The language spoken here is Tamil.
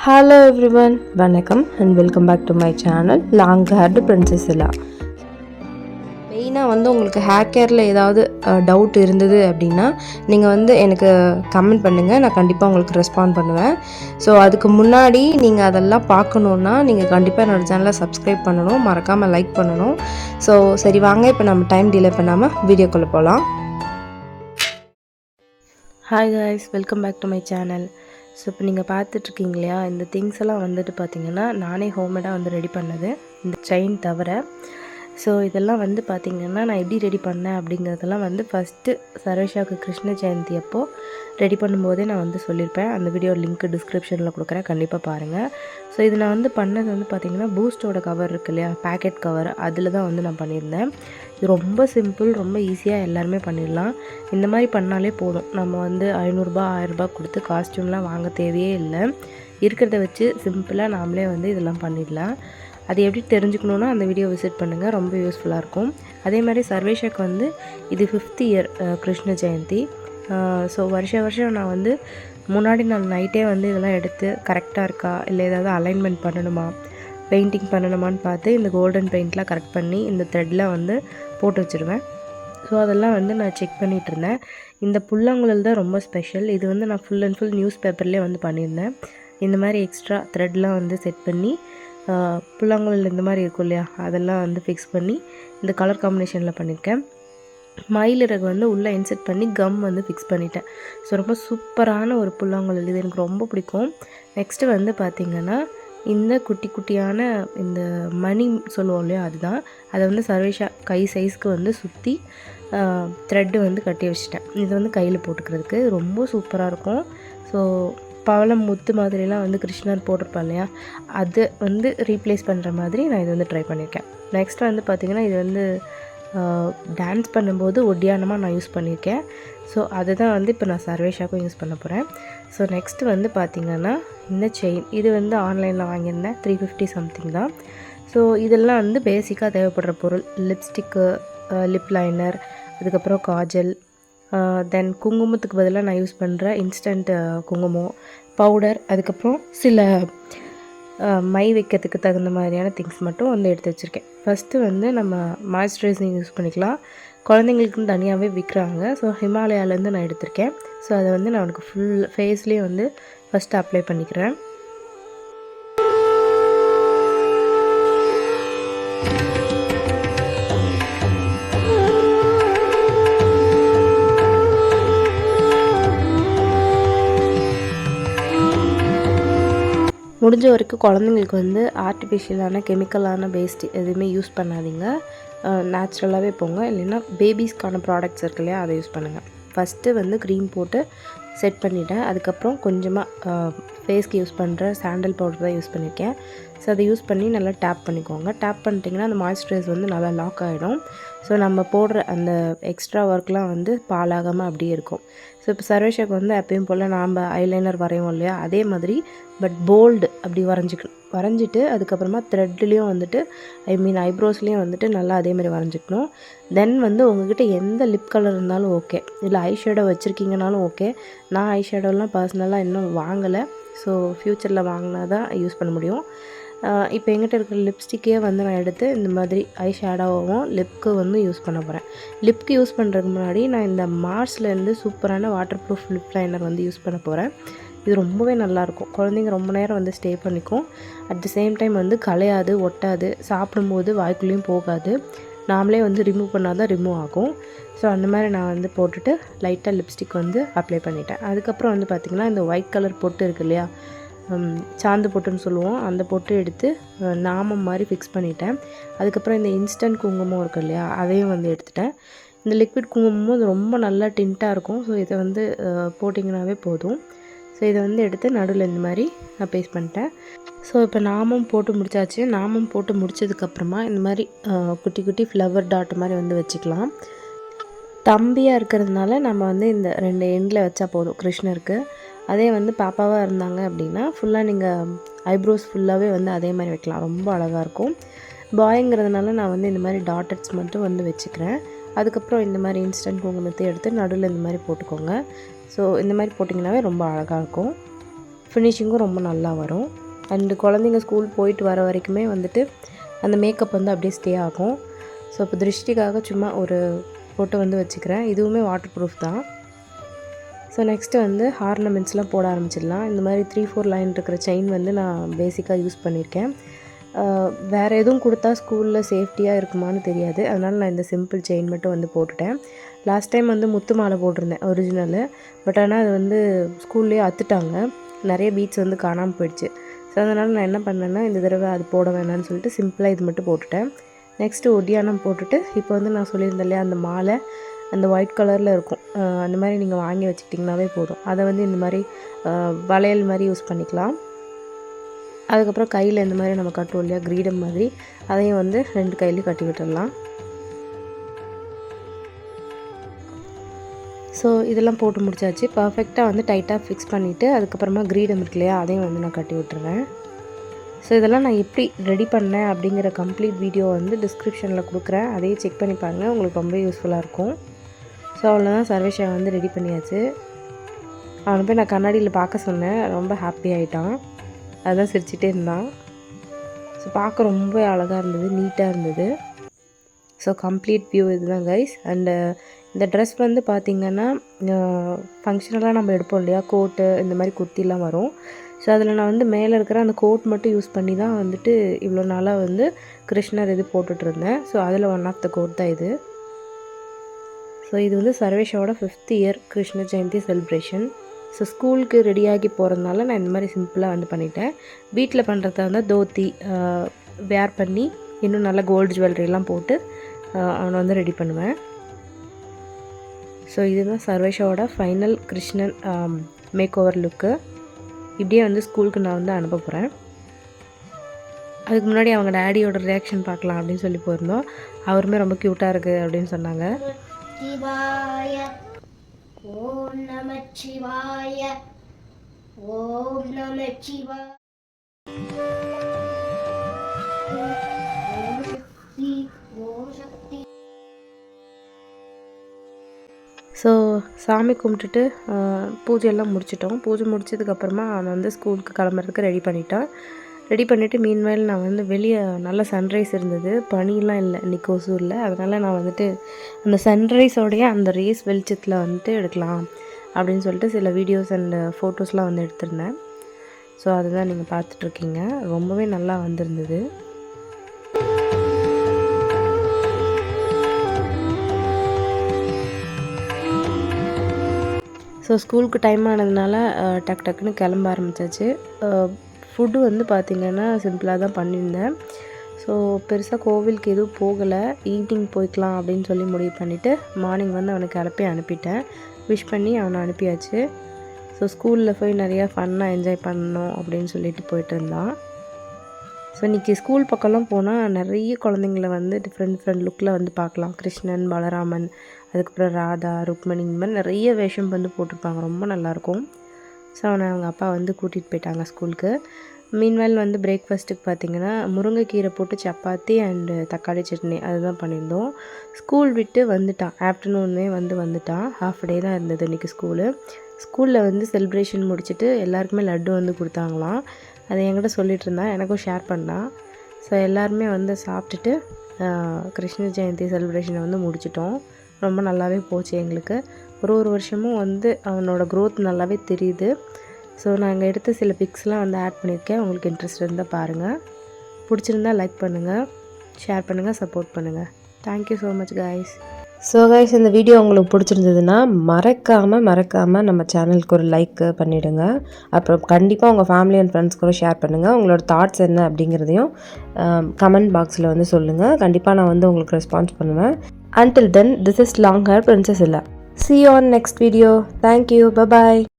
Hello everyone, வணக்கம் and welcome back to my channel long haired princess ella. மெயினாக உங்களுக்கு ஹேர் கேரில் ஏதாவது டவுட் இருந்தது அப்படின்னா நீங்கள் எனக்கு கமெண்ட் பண்ணுங்கள், நான் கண்டிப்பாக உங்களுக்கு ரெஸ்பாண்ட் பண்ணுவேன். ஸோ அதுக்கு முன்னாடி நீங்கள் அதெல்லாம் பார்க்கணுன்னா நீங்கள் கண்டிப்பாக என்னோடய சேனலை சப்ஸ்கிரைப் பண்ணணும், மறக்காமல் லைக் பண்ணணும். ஸோ சரி வாங்க, இப்போ நம்ம டைம் டிலே பண்ணாமல் வீடியோக்குள்ளே போகலாம். Hi guys, welcome back to my channel. So இப்போ நீங்கள் பார்த்துட்ருக்கீங்க இல்லையா, இந்த திங்ஸ் எல்லாம் பார்த்திங்கன்னா நானே ஹோம்மேடாக ரெடி பண்ணது, இந்த செயின் தவிர. ஸோ இதெல்லாம் பார்த்திங்கன்னா நான் எப்படி ரெடி பண்ணேன் அப்படிங்கிறதெல்லாம் ஃபஸ்ட்டு சர்வேஷாவுக்கு கிருஷ்ண ஜெயந்தி அப்போது ரெடி பண்ணும்போதே நான் சொல்லியிருப்பேன். அந்த வீடியோ லிங்க் டிஸ்கிரிப்ஷனில் கொடுக்குறேன், கண்டிப்பாக பாருங்கள். ஸோ இது நான் பண்ணது பார்த்திங்கன்னா பூஸ்டோட கவர் இருக்கு இல்லையா, பேக்கெட் கவர், அதில் தான் நான் பண்ணியிருந்தேன். இது ரொம்ப சிம்பிள், ரொம்ப ஈஸியாக எல்லாருமே பண்ணிடலாம். இந்த மாதிரி பண்ணாலே போதும். நம்ம 500 1000 கொடுத்து காஸ்ட்யூம்லாம் வாங்க தேவையே இல்லை. இருக்கிறத வச்சு சிம்பிளாக நாமளே இதெல்லாம் பண்ணிடலாம். அது எப்படி தெரிஞ்சுக்கணுன்னா அந்த வீடியோ விசிட் பண்ணுங்கள், ரொம்ப யூஸ்ஃபுல்லாக இருக்கும். அதே மாதிரி சர்வேஷாக்கு இது 5th year Krishna Jayanthi. So வருஷம் நான் முன்னாடி நாள் நைட்டே இதெல்லாம் எடுத்து கரெக்டாக இருக்கா, இல்லை ஏதாவது அலைன்மெண்ட் பண்ணணுமா, பெயிண்டிங் பண்ணணுமான்னு பார்த்து இந்த கோல்டன் பெயிண்ட்லாம் கரெக்ட் பண்ணி இந்த த்ரெட்லாம் போட்டு வச்சுருவேன். ஸோ அதெல்லாம் நான் செக் பண்ணிகிட்டு இருந்தேன். இந்த புல்லாங்குழல் தான் ரொம்ப ஸ்பெஷல். இது நான் ஃபுல் அண்ட் ஃபுல் நியூஸ் பேப்பர்லேயே பண்ணியிருந்தேன். இந்த மாதிரி எக்ஸ்ட்ரா த்ரெட்லாம் செட் பண்ணி புல்லாங்குழல் இந்த மாதிரி இருக்கும் இல்லையா, அதெல்லாம் ஃபிக்ஸ் பண்ணி இந்த கலர் காம்பினேஷனில் பண்ணியிருக்கேன். மயிலிறகு உள்ளே இன்செர்ட் பண்ணி கம் ஃபிக்ஸ் பண்ணிட்டேன். ஸோ ரொம்ப சூப்பரான ஒரு புல்லாங்குழல், இது எனக்கு ரொம்ப பிடிக்கும். நெக்ஸ்ட்டு பார்த்திங்கன்னா இந்த குட்டி குட்டியான இந்த மணி சொல்லுவோம் இல்லையா, அதுதான். அதை சர்வேஷா கை சைஸ்க்கு சுற்றி த்ரெட்டு கட்டி வச்சுட்டேன். இது கையில் போட்டுக்கிறதுக்கு ரொம்ப சூப்பராக இருக்கும். ஸோ பவளம் முத்து மாதிரிலாம் கிருஷ்ணர் போட்டிருப்பா இல்லையா, அது ரீப்ளேஸ் பண்ணுற மாதிரி நான் இது ட்ரை பண்ணியிருக்கேன். நெக்ஸ்ட் பார்த்திங்கன்னா இது டான்ஸ் பண்ணும்போது ஒட்டியானமாக நான் யூஸ் பண்ணியிருக்கேன். ஸோ அதுதான் இப்போ நான் சர்வேஷாக்கும் யூஸ் பண்ண போகிறேன். ஸோ நெக்ஸ்ட்டு பார்த்திங்கன்னா இந்த செயின், இது ஆன்லைனில் வாங்கியிருந்தேன், 350 சம்திங் தான். ஸோ இதெல்லாம் பேசிக்காக தேவைப்படுற பொருள். லிப்ஸ்டிக்கு, லிப் லைனர், அதுக்கப்புறம் காஜல், தென் குங்குமத்துக்கு பதிலாக நான் யூஸ் பண்ணுற இன்ஸ்டன்ட் குங்குமம் பவுடர், அதுக்கப்புறம் சில மை வைக்கிறதுக்கு தகுந்த மாதிரியான திங்ஸ் மட்டும் எடுத்து வச்சுருக்கேன். ஃபஸ்ட்டு நம்ம மாய்ஸ்சரைசிங் யூஸ் பண்ணிக்கலாம். குழந்தைங்களுக்குன்னு தனியாகவே விற்கிறாங்க. ஸோ ஹிமாலயாவிலேருந்து நான் எடுத்திருக்கேன். ஸோ அதை நான் அவனுக்கு ஃபுல் ஃபேஸ்லேயே ஃபஸ்ட்டு அப்ளை பண்ணிக்கிறேன். முடிஞ்ச வரைக்கும் குழந்தைங்களுக்கு ஆர்டிஃபிஷியலான கெமிக்கலான பேஸ்ட் எதுவுமே யூஸ் பண்ணாதீங்க. நேச்சுரலாகவே போங்க. இல்லைன்னா பேபிஸ்க்கான ப்ராடக்ட்ஸ் இருக்கு இல்லையா, அதை யூஸ் பண்ணுங்கள். ஃபஸ்ட்டு க்ரீம் போட்டு செட் பண்ணிவிட்டேன். அதுக்கப்புறம் கொஞ்சமாக ஃபேஸ்க்கு யூஸ் பண்ணுற சாண்டல் பவுடர் தான் யூஸ் பண்ணியிருக்கேன். ஸோ அதை யூஸ் பண்ணி நல்லா டேப் பண்ணிக்கோங்க. டேப் பண்ணிட்டிங்கன்னா அந்த மாய்ஸ்சரைஸ் நல்லா லாக் ஆகிடும். ஸோ நம்ம போடுற அந்த எக்ஸ்ட்ரா ஒர்க்லாம் பாலாகாமல் அப்படியே இருக்கும். ஸோ இப்போ சர்வேஷாக்கு எப்பயும் போல் நாம் ஐலைனர் வரைவோம் இல்லையா, அதே மாதிரி பட் போல்டு அப்படி வரைஞ்சிட்டு அதுக்கப்புறமா த்ரெட்லேயும் ஐ மீன் ஐப்ரோஸ்லேயும் நல்லா அதே மாதிரி வரைஞ்சிக்கணும். தென் உங்கள்கிட்ட எந்த லிப் கலர் இருந்தாலும் ஓகே, இல்லை ஐ ஷேடோ வச்சுருக்கீங்கனாலும் ஓகே. நான் ஐ ஷேடோலாம் பர்சனலாக இன்னும் வாங்கலை. ஸோ ஃப்யூச்சரில் வாங்கினா தான் யூஸ் பண்ண முடியும். இப்போ எங்கிட்ட இருக்கிற லிப்ஸ்டிக்கே நான் எடுத்து இந்த மாதிரி ஐ ஷேடோவும் லிப்க்கு யூஸ் பண்ண போகிறேன். லிப்க்கு யூஸ் பண்ணுறதுக்கு முன்னாடி நான் இந்த மார்ஸ்லேருந்து சூப்பரான water proof lip liner use பண்ண போகிறேன். இது ரொம்பவே நல்லாயிருக்கும். குழந்தைங்க ரொம்ப நேரம் ஸ்டே பண்ணிக்கும். அட் தி சேம் டைம் கலையாது, ஒட்டாது, சாப்பிடும்போது வாய்க்குள்ளேயும் போகாது. நாமளே ரிமூவ் பண்ணால் தான் ரிமூவ் ஆகும். ஸோ அந்த மாதிரி நான் போட்டுட்டு லைட்டாக லிப்ஸ்டிக் அப்ளை பண்ணிட்டேன். அதுக்கப்புறம் பார்த்திங்கன்னா இந்த ஒயிட் கலர் பொட்டு இருக்கு இல்லையா, சாந்து பொட்டுன்னு சொல்லுவோம், அந்த பொட்டு எடுத்து நாமம் மாதிரி ஃபிக்ஸ் பண்ணிட்டேன். அதுக்கப்புறம் இந்த இன்ஸ்டன்ட் குங்குமம் இருக்குது இல்லையா, அதையும் எடுத்துட்டேன். இந்த லிக்விட் குங்குமமும் ரொம்ப நல்லா டிண்ட்டாக இருக்கும். ஸோ இதை போட்டிங்கனாவே போதும். ஸோ இதை எடுத்து நடுவில் இந்த மாதிரி நான் பேஸ்ட் பண்ணிட்டேன். ஸோ இப்போ நாமம் போட்டு முடிச்சாச்சு. நாமம் போட்டு முடித்ததுக்கப்புறமா இந்த மாதிரி குட்டி குட்டி ஃப்ளவர் டாட் மாதிரி வச்சுக்கலாம். தம்பியாக இருக்கிறதுனால நம்ம இந்த 2 எண்டில் வச்சா போதும் கிருஷ்ணருக்கு. அதே பாப்பாவாக இருந்தாங்க அப்படின்னா ஃபுல்லாக நீங்கள் ஐப்ரோஸ் ஃபுல்லாகவே அதே மாதிரி வைக்கலாம், ரொம்ப அழகாக இருக்கும். பாய்ங்கிறதுனால நான் இந்த மாதிரி டாட்டட்ஸ் மட்டும் வச்சுக்கிறேன். அதுக்கப்புறம் இந்த மாதிரி இன்ஸ்டன்ட் குங்குமத்தை எடுத்து நடுவில் இந்த மாதிரி போட்டுக்கோங்க. ஸோ இந்த மாதிரி போட்டிங்கனாவே ரொம்ப அழகாக இருக்கும். ஃபினிஷிங்கும் ரொம்ப நல்லா வரும். அண்டு குழந்தைங்க ஸ்கூல் போயிட்டு வர வரைக்குமே வந்துட்டு அந்த மேக்கப் வந்து அப்படியே ஸ்டே ஆகும். ஸோ இப்போ திருஷ்டிக்காக சும்மா ஒரு போட்டு வந்து வச்சுக்கிறேன். இதுவுமே வாட்டர் ப்ரூஃப் தான். ஸோ நெக்ஸ்ட்டு வந்து ஆர்னமெண்ட்ஸ்லாம் போட ஆரம்பிச்சிடலாம். இந்த மாதிரி 3-4 லைன் இருக்கிற செயின் வந்து நான் பேசிக்காக யூஸ் பண்ணியிருக்கேன். வேறு எதுவும் கொடுத்தா ஸ்கூலில் சேஃப்டியாக இருக்குமான்னு தெரியாது, அதனால் நான் இந்த சிம்பிள் செயின் மட்டும் வந்து போட்டுட்டேன். லாஸ்ட் டைம் வந்து முத்து மாலை போட்டிருந்தேன் ஒரிஜினலு. பட் ஆனால் அது வந்து ஸ்கூல்லேயே அத்துட்டாங்க, நிறைய பீட்ஸ் வந்து காணாமல் போயிடுச்சு. ஸோ அதனால் நான் என்ன பண்ணேன்னா இந்த தடவை அது போட வேணான்னு சொல்லிட்டு சிம்பிளாக இது மட்டும் போட்டுட்டேன். நெக்ஸ்ட்டு ஒடியானம் போட்டுட்டு இப்போ வந்து நான் சொல்லியிருந்தேன் இல்லையா, அந்த மாலை அந்த ஒயிட் கலரில் இருக்கும், அந்த மாதிரி நீங்கள் வாங்கி வச்சுக்கிட்டிங்கனாவே போதும். அதை வந்து இந்த மாதிரி வளையல் மாதிரி யூஸ் பண்ணிக்கலாம். அதுக்கப்புறம் கையில் இந்த மாதிரி நம்ம கட்டுவோம் இல்லையா, கிரீடம் மாதிரி, அதையும் வந்து 2 கையிலையும் கட்டி விட்டுடலாம். ஸோ இதெல்லாம் போட்டு முடிச்சாச்சு. பர்ஃபெக்டாக வந்து டைட்டாக ஃபிக்ஸ் பண்ணிவிட்டு அதுக்கப்புறமா கிரீடம் இருக்கு இல்லையா, அதையும் வந்து நான் கட்டி விட்டுருவேன். ஸோ இதெல்லாம் நான் எப்படி ரெடி பண்ணேன் அப்படிங்கிற கம்ப்ளீட் வீடியோ வந்து டிஸ்கிரிப்ஷனில் கொடுக்குறேன், அதையும் செக் பண்ணி பாருங்கள், உங்களுக்கு ரொம்ப யூஸ்ஃபுல்லாக இருக்கும். ஸோ அவ்வளோதான், சர்வேஷா வந்து ரெடி பண்ணியாச்சு. அவனை போய் நான் கண்ணாடியில் பார்க்க சொன்னேன், ரொம்ப ஹாப்பி ஆகிட்டான், அதுதான் சிரிச்சிட்டே இருந்தான். ஸோ பார்க்க ரொம்ப அழகாக இருந்தது, நீட்டாக இருந்தது. ஸோ கம்ப்ளீட் வியூ இதுதான் கைஸ். அண்டு இந்த ட்ரெஸ் வந்து பார்த்திங்கன்னா ஃபங்க்ஷனெல்லாம் நம்ம எடுப்போம் இல்லையா, கோட்டு இந்த மாதிரி குர்த்திலாம் வரும். ஸோ அதில் நான் வந்து மேலே இருக்கிற அந்த கோட் மட்டும் யூஸ் பண்ணி தான் வந்துட்டு இவ்வளோ நாளாக வந்து கிருஷ்ணர் இது போட்டுட்ருந்தேன். ஸோ அதில் ஒன் ஆஃப் த கோட் தான் இது. ஸோ இது வந்து சர்வேஷாவோட 5th year Krishna Jayanthi celebration. So ஸ்கூலுக்கு ரெடியாகி போகிறதுனால நான் இந்த மாதிரி சிம்பிளாக வந்து பண்ணிட்டேன். வீட்டில் பண்ணுறதா இருந்தால் தோத்தி வேர் பண்ணி இன்னும் நல்லா கோல்டு ஜுவல்லரிலாம் போட்டு அவனை வந்து ரெடி பண்ணுவேன். ஸோ இதுதான் சர்வேஷாவோட ஃபைனல் கிருஷ்ணன் மேக் ஓவர் லுக்கு. இப்படியே வந்து ஸ்கூலுக்கு நான் வந்து அனுப்ப போகிறேன். அதுக்கு முன்னாடி அவங்க டேடியோட ரியாக்ஷன் பார்க்கலாம் அப்படின்னு சொல்லி போயிருந்தோம். அவருமே ரொம்ப க்யூட்டாக இருக்குது அப்படின்னு சொன்னாங்க. ஓம் நமச்சிவாய, ஓம் நமச்சிவாய. ஸோ சாமி கும்பிட்டுட்டு பூஜையெல்லாம் முடிச்சிட்டோம். பூஜை முடிச்சதுக்கப்புறமா அவன் வந்து ஸ்கூலுக்கு கிளம்புறதுக்கு ரெடி பண்ணிட்டான். ரெடி பண்ணிவிட்டு மீன்வேல் நான் வந்து வெளியே நல்ல சன்ரைஸ் இருந்தது, பனியெலாம் இல்லை இன்றைக்கி ஒசூரில். அதனால் நான் வந்துட்டு அந்த சன்ரைஸோடைய அந்த ரேஸ் வெளிச்சத்தில் வந்துட்டு எடுக்கலாம் அப்படின்னு சொல்லிட்டு சில வீடியோஸ் அண்ட் ஃபோட்டோஸ்லாம் வந்து எடுத்திருந்தேன். ஸோ அதுதான் நீங்கள் பார்த்துட்ருக்கீங்க, ரொம்பவே நல்லா வந்திருந்தது. ஸோ ஸ்கூலுக்கு டைம் ஆனதுனால டக்குன்னு கிளம்ப ஆரம்பித்தாச்சு. ஃபுட்டு வந்து பார்த்திங்கன்னா சிம்பிளாக தான் பண்ணியிருந்தேன். ஸோ பெருசாக கோவிலுக்கு எதுவும் போகலை, ஈவினிங் போய்க்கலாம் அப்படின்னு சொல்லி முடிவு பண்ணிவிட்டு மார்னிங் வந்து அவனை கிளப்பி அனுப்பிட்டேன். விஷ் பண்ணி அவனை அனுப்பியாச்சு. ஸோ ஸ்கூலில் போய் நிறையா ஃபன்னாக என்ஜாய் பண்ணணும் அப்படின்னு சொல்லிட்டு போயிட்டு இருந்தான். ஸோ இன்றைக்கி ஸ்கூல் பக்கம்லாம் போனால் நிறைய குழந்தைங்கள வந்து டிஃப்ரெண்ட் லுக்கில் வந்து பார்க்கலாம். கிருஷ்ணன், பலராமன், அதுக்கப்புறம் ராதா, ருக்மணி, இந்த மாதிரி நிறைய வேஷம் வந்து போட்டிருப்பாங்க, ரொம்ப நல்லாயிருக்கும். ஸோ அவனை அவங்க அப்பா வந்து கூட்டிகிட்டு போயிட்டாங்க ஸ்கூலுக்கு. மீன்வேல் வந்து பிரேக்ஃபாஸ்ட்டுக்கு பார்த்திங்கன்னா முருங்கைக்கீரை போட்டு சப்பாத்தி அண்டு தக்காளி சட்னி அதுதான் பண்ணியிருந்தோம். ஸ்கூல் விட்டு வந்துட்டான், ஆஃப்டர்நூனே வந்துட்டான். ஹாஃப் டே தான் இருந்தது இன்றைக்கி ஸ்கூலு. ஸ்கூலில் வந்து செலிப்ரேஷன் முடிச்சுட்டு எல்லாருக்குமே லட்டு வந்து கொடுத்தாங்களாம். அதை என்கிட்ட சொல்லிகிட்டு இருந்தான், எனக்கும் ஷேர் பண்ணான். ஸோ எல்லாருமே வந்து சாப்பிட்டுட்டு கிருஷ்ண ஜெயந்தி செலிப்ரேஷனை வந்து முடிச்சிட்டோம். ரொம்ப நல்லாவே போச்சு எங்களுக்கு. ஒரு வருஷமும் வந்து அவனோட க்ரோத் நல்லாவே தெரியுது. ஸோ நாங்கள் எடுத்த சில பிக்ஸ்லாம் வந்து ஆட் பண்ணியிருக்கேன், உங்களுக்கு இன்ட்ரெஸ்ட் இருந்தால் பாருங்கள். பிடிச்சிருந்தால் லைக் பண்ணுங்கள், ஷேர் பண்ணுங்கள், சப்போர்ட் பண்ணுங்கள். Thank you so much guys. So guys, இந்த வீடியோ உங்களுக்கு பிடிச்சிருந்ததுன்னா மறக்காமல் நம்ம சேனலுக்கு ஒரு லைக் பண்ணிவிடுங்க. அப்புறம் கண்டிப்பாக உங்கள் ஃபேமிலி அண்ட் ஃப்ரெண்ட்ஸ் கூட ஷேர் பண்ணுங்கள். உங்களோட தாட்ஸ் என்ன அப்படிங்கிறதையும் கமெண்ட் பாக்ஸில் வந்து சொல்லுங்கள். கண்டிப்பாக நான் வந்து உங்களுக்கு ரெஸ்பான்ஸ் பண்ணுவேன். Until then, this is long hair Princess Ella. See you on next video. Thank you. Bye bye.